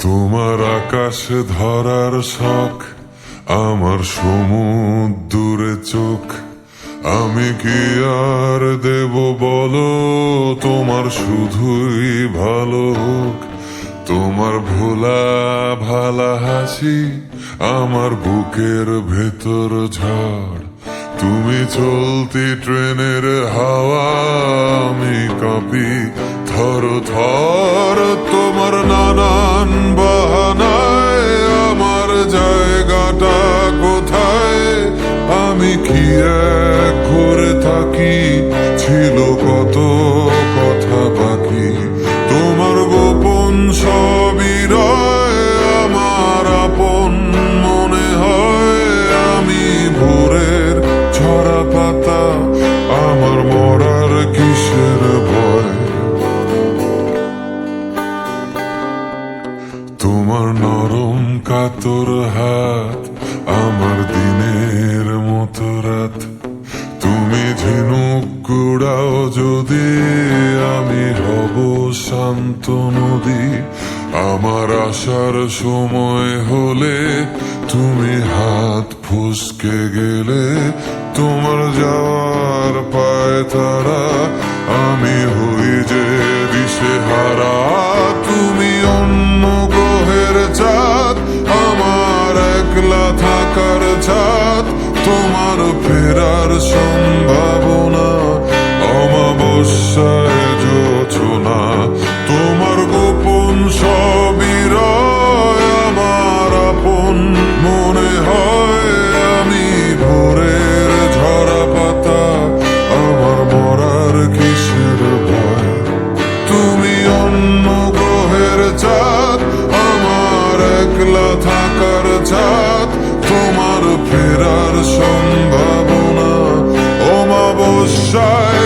তোমার আকাশে ধরার শখ, আমার সমুদ্রে চোখ। আমি কি আর দেব বলো, তোমার শুধুই ভালো হোক। তোমার ভোলা ভালা হাসি আমার বুকের ভেতর ঝড়। তুমি চলতি ট্রেনের হাওয়া, আমি কাঁপি থর থর। তোমার নানান বাহানায় আমার জায়গাটা কোথায়? আমি কি এক ঘুরে থাকি, ছিল কত কথা বাকি। তোমার গোপন সবই রয় আমার আপন মনে হয়। আমি ভোরের ঝরা পাতা, আমার মরার কিসের ভয়? তোমার নরম কাতর হাত আমার দিনের মতো রাত। তুমি ঝিনুক কুড়াও যদি, আমি হব শান্ত নদী। আমার আসার সময় হলে তুমি হাত ফসকে গেলে। তোমার যাওয়ার পায় তারা, আমি হই যে দিশেহারা। তুমি অন্য গ্রহের চাঁদ, আমার একলা থাকার ছাদ। তোমার ফেরার সম্ভাবনা অমাবস্যায় জোছনা। তোমার গোপন সবই রয় আমার আপন মনে হয়। আমি ভোরের ঝরা পাতা, আমার মরার কিসের ভয়? তুমি অন্য গ্রহের চাঁদ, আমার একলা থাকার ছাদ। তোমার ফেরার সম্ভাবনা অমাবস্যায়